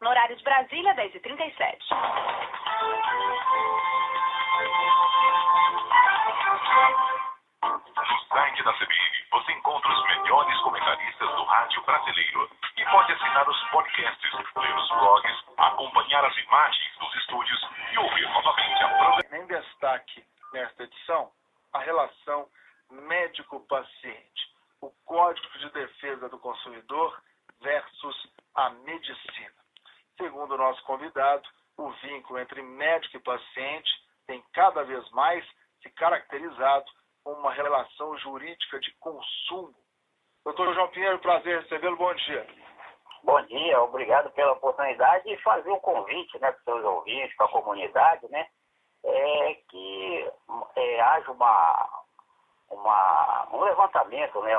No horário de Brasília, 10h37. No site da CBN, você encontra os melhores comentaristas do rádio brasileiro e pode assinar os podcasts, ler os blogs, acompanhar as imagens dos estúdios e ouvir novamente a programação. Em destaque nesta edição, a relação médico-paciente, o Código de Defesa do Consumidor versus a medicina. Segundo o nosso convidado, o vínculo entre médico e paciente tem cada vez mais se caracterizado como uma relação jurídica de consumo. Doutor João Pinheiro, prazer recebê-lo, bom dia. Bom dia, obrigado pela oportunidade de fazer o convite, né, para os seus ouvintes, para a comunidade, né, que haja um levantamento, né,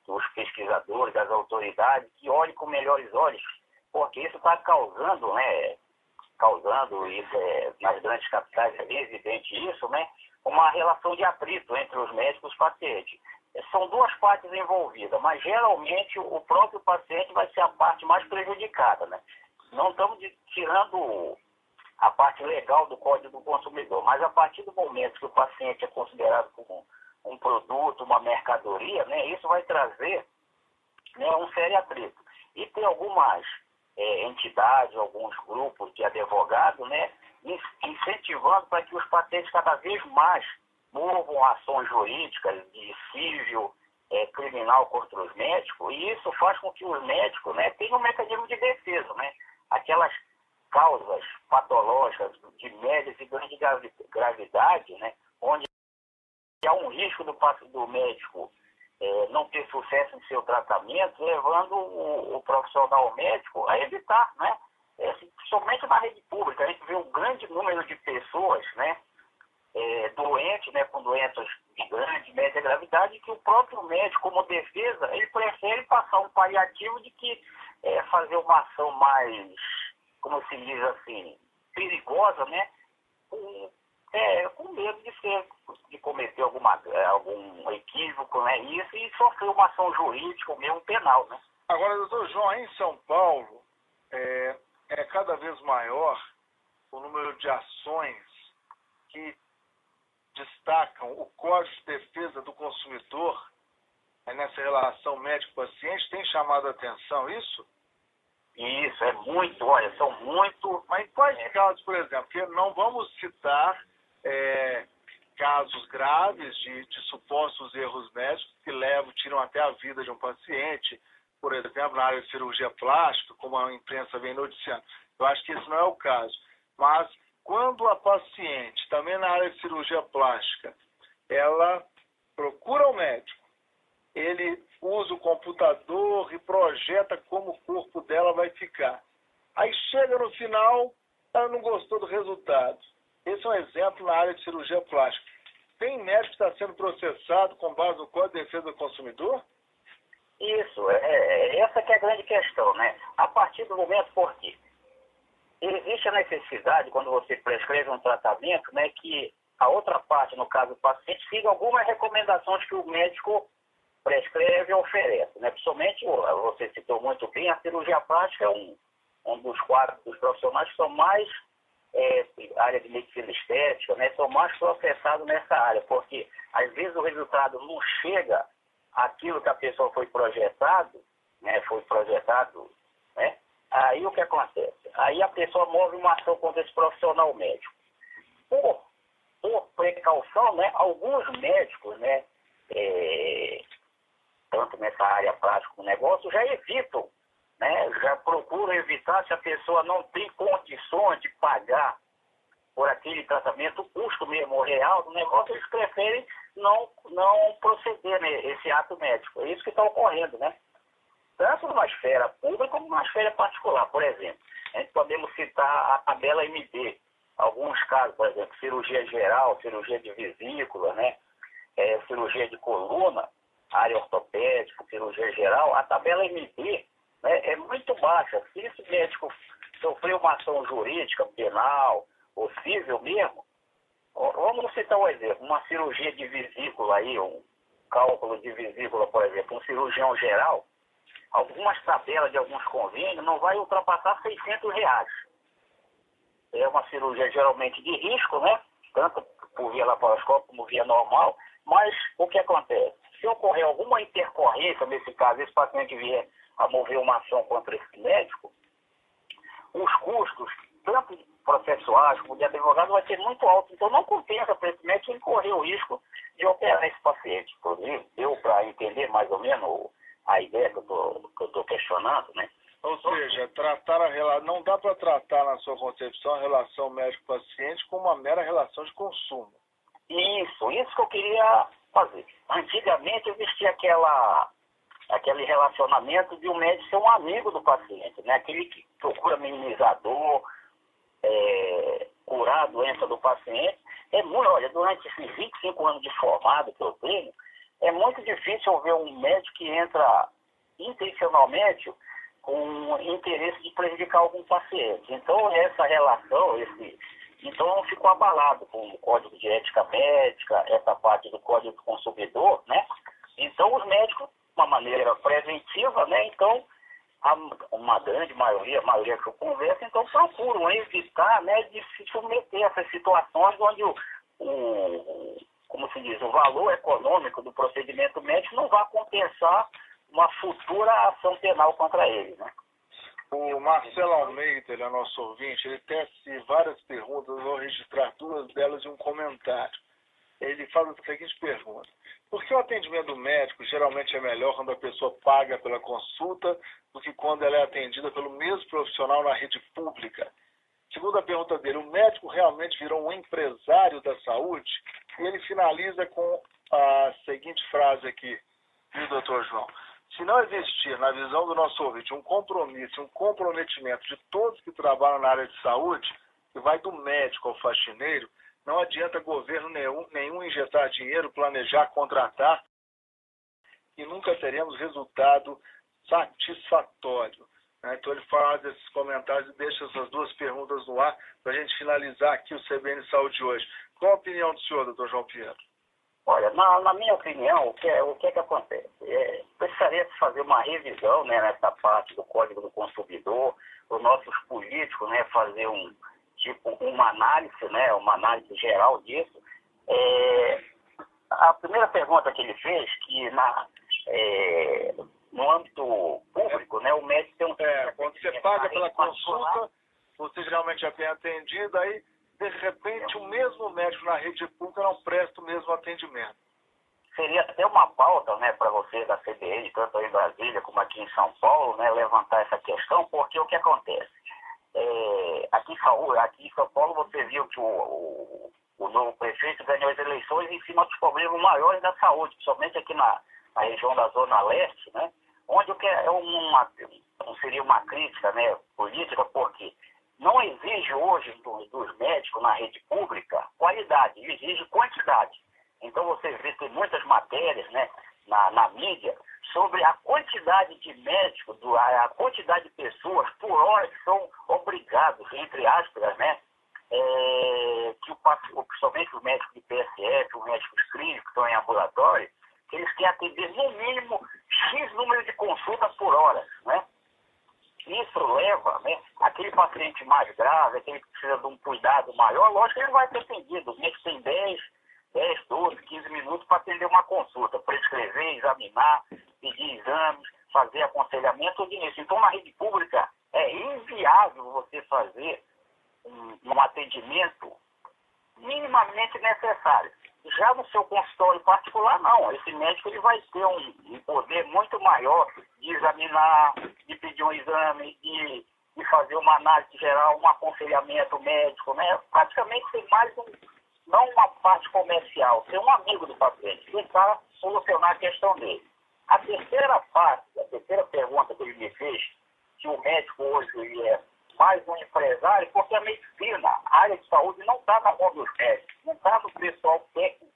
dos pesquisadores, das autoridades, que olhem com melhores olhos, porque isso está causando isso, nas grandes capitais é bem evidente isso, né, uma relação de atrito entre os médicos e os pacientes. São duas partes envolvidas, mas geralmente o próprio paciente vai ser a parte mais prejudicada, né? Não estamos tirando a parte legal do Código do Consumidor, mas a partir do momento que o paciente é considerado como um produto, uma mercadoria, né, isso vai trazer, né, um sério atrito. E tem algumas entidades, alguns grupos de advogados, né, incentivando para que os pacientes cada vez mais movam ações jurídicas de civil, criminal contra os médicos, e isso faz com que os médicos, né, tenham um mecanismo de defesa, né, aquelas causas patológicas de média e grande gravidade, né, onde há um risco do médico não ter sucesso em seu tratamento, levando o profissional médico a evitar, né? Somente na rede pública, a gente vê um grande número de pessoas, né, doentes, né, com doenças de grande, média gravidade, que o próprio médico, como defesa, ele prefere passar um paliativo de que fazer uma ação mais, como se diz assim, perigosa, né, com medo de cometer algum equívoco, né, isso, e sofrer uma ação jurídica ou mesmo penal, né. Agora, doutor João, em São Paulo, é cada vez maior o número de ações que destacam o Código de Defesa do Consumidor nessa relação médico-paciente. Tem chamado a atenção isso? Isso, é muito, olha, são muito... Mas em quais casos, por exemplo? Porque não vamos citar casos graves de supostos erros médicos que tiram até a vida de um paciente, por exemplo, na área de cirurgia plástica, como a imprensa vem noticiando. Eu acho que isso não é o caso. Mas quando a paciente, também na área de cirurgia plástica, ela procura o médico, ele usa o computador e projeta como o corpo dela vai ficar. Aí chega no final, ela não gostou do resultado. Esse é um exemplo na área de cirurgia plástica. Tem médico que está sendo processado com base no Código de Defesa do Consumidor? Isso, essa que é a grande questão, né? A partir do momento, por quê? Existe a necessidade, quando você prescreve um tratamento, né, que a outra parte, no caso do paciente, siga algumas recomendações que o médico prescreve e oferece, né? Principalmente, você citou muito bem, a cirurgia plástica é um dos quadros dos profissionais que são mais, área de medicina estética, né, são mais processados nessa área, porque às vezes o resultado não chega àquilo que a pessoa foi projetado, né, né? Aí o que acontece? Aí a pessoa move uma ação contra esse profissional médico. Por precaução, né, alguns médicos, né, tanto nessa área prática como negócio, já evitam, né, já procuram evitar, se a pessoa não tem condições de pagar por aquele tratamento, o custo mesmo real do negócio, eles preferem não proceder nesse ato médico. É isso que está ocorrendo, né? Tanto numa esfera pública como numa esfera particular. Por exemplo, a gente podemos citar a tabela MD. Alguns casos, por exemplo, cirurgia geral, cirurgia de vesícula, né? Cirurgia de coluna, área ortopédica, cirurgia geral, a tabela MD, né, é muito baixa. Se esse médico sofreu uma ação jurídica, penal, ou civil mesmo, vamos citar um exemplo, uma cirurgia de vesícula aí, um cálculo de vesícula, por exemplo, um cirurgião geral, algumas tabelas de alguns convênios não vai ultrapassar R$ 600. É uma cirurgia geralmente de risco, né? Tanto por via laparoscópica como via normal, mas o que acontece? Se ocorrer alguma intercorrência, nesse caso, esse paciente vier a mover uma ação contra esse médico, os custos, tanto processuais como de advogado, vai ser muito alto. Então não compensa para esse médico incorrer o risco de operar esse paciente. Inclusive, deu para entender mais ou menos a ideia que eu estou questionando, né? Ou seja, não dá para tratar na sua concepção a relação médico-paciente como uma mera relação de consumo. Isso que eu queria fazer. Antigamente existia aquele relacionamento de um médico ser um amigo do paciente, né? Aquele que procura minimizar a dor, curar a doença do paciente. Olha, durante esses 25 anos de formado que eu tenho, é muito difícil eu ver um médico que entra intencionalmente com interesse de prejudicar algum paciente. Então, essa relação, então ficou abalado com o Código de Ética Médica, essa parte do Código do Consumidor, né? Então, os médicos, de uma maneira preventiva, né? Então, uma grande maioria, a maioria que eu converso, então procuram evitar, né, de se submeter a essas situações onde como se diz, o valor econômico do procedimento médico não vai compensar uma futura ação penal contra ele, né? O Marcelo Almeida, ele é nosso ouvinte, ele tece várias perguntas, eu vou registrar 2 delas em um comentário. Ele faz a seguinte pergunta: por que o atendimento médico geralmente é melhor quando a pessoa paga pela consulta do que quando ela é atendida pelo mesmo profissional na rede pública? Segunda pergunta dele: o médico realmente virou um empresário da saúde? E ele finaliza com a seguinte frase aqui, viu, doutor João? Se não existir, na visão do nosso ouvinte, um compromisso, um comprometimento de todos que trabalham na área de saúde, que vai do médico ao faxineiro, não adianta governo nenhum injetar dinheiro, planejar, contratar, e nunca teremos resultado satisfatório. Então ele faz esses comentários e deixa essas 2 perguntas no ar para a gente finalizar aqui o CBN Saúde hoje. Qual a opinião do senhor, doutor João Pinheiro? Olha, na minha opinião, o que acontece? Precisaria fazer uma revisão, né, nessa parte do Código do Consumidor, os nossos políticos, né, fazer uma análise, né, uma análise geral disso. A primeira pergunta que ele fez, que no âmbito público, né, o médico tem um... quando você paga pela consulta, você geralmente é bem atendido, aí de repente o mesmo médico na rede pública não presta o mesmo atendimento. Seria até uma pauta, né, para você da CBN, tanto aí em Brasília como aqui em São Paulo, né, levantar essa questão, porque o que acontece? Aqui em São Paulo você viu que o novo prefeito ganhou as eleições em cima dos problemas maiores da saúde, principalmente aqui na região da Zona Leste, né, onde seria uma crítica, né, política, porque não exige hoje dos médicos na rede pública qualidade, exige quantidade. Então você vê que tem muitas matérias, né, na mídia sobre a quantidade de médicos, a quantidade de pessoas por hora que são obrigados, entre aspas, né, principalmente os médicos de PSF, os médicos clínicos que estão em ambulatório, que eles têm que atender no mínimo X número de consultas por hora, né? Isso leva, né, aquele paciente mais grave, aquele que precisa de um cuidado maior, lógico que ele vai ser atendido. O médico tem 10, 12, 15 minutos para atender uma consulta, prescrever, examinar, pedir exames, fazer aconselhamento, tudo isso. Então, na rede pública, é inviável você fazer um atendimento minimamente necessário. Já no seu consultório particular, não. Esse médico ele vai ter um poder muito maior de examinar, de pedir um exame, de fazer uma análise geral, um aconselhamento médico, né? Praticamente tem mais não uma parte comercial, ser um amigo do paciente, tentar solucionar a questão dele. A terceira pergunta que ele me fez, que o médico hoje ele é mais um empresário, porque a medicina, a área de saúde não está na mão dos médicos, não está no pessoal técnico,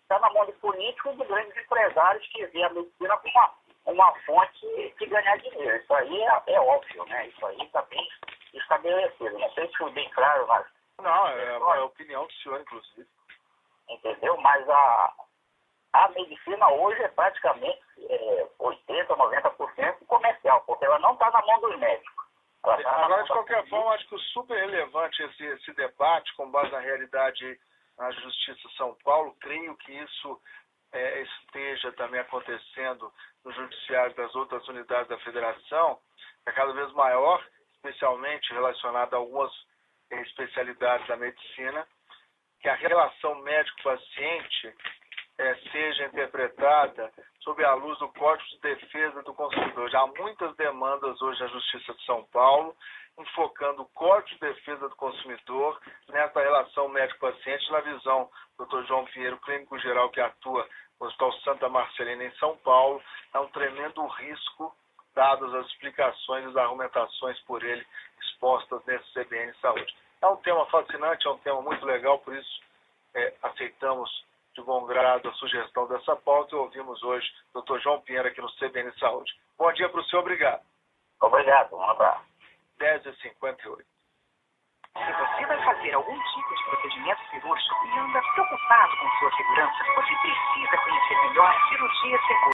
está na mão de políticos e de grandes empresários que veem a medicina como uma fonte de ganhar dinheiro. Isso aí é óbvio, né? Isso aí está bem estabelecido. Não sei se foi bem claro, mas... Não, é a opinião do senhor, inclusive. Entendeu? Mas A medicina hoje é praticamente 80%, 90% comercial, porque ela não está na mão dos médicos. Agora, de qualquer forma, acho que o super relevante esse debate, com base na realidade na Justiça de São Paulo, creio que isso esteja também acontecendo no judiciário das outras unidades da federação, é cada vez maior, especialmente relacionado a algumas especialidades da medicina, que a relação médico-paciente seja interpretada sob a luz do Código de Defesa do Consumidor. Já há muitas demandas hoje na Justiça de São Paulo, enfocando o Código de Defesa do Consumidor nessa relação médico-paciente, na visão do Dr. João Pinheiro, clínico geral que atua no Hospital Santa Marcelina, em São Paulo. É um tremendo risco, dadas as explicações e as argumentações por ele expostas nesse CBN Saúde. É um tema fascinante, é um tema muito legal, por isso aceitamos de bom grado a sugestão dessa pauta e ouvimos hoje o Dr. João Pinheiro aqui no CBN Saúde. Bom dia para o senhor, obrigado. Obrigado, um abraço. 10h58. Se você vai fazer algum tipo de procedimento cirúrgico e anda preocupado com sua segurança, você precisa conhecer melhor a cirurgia segura.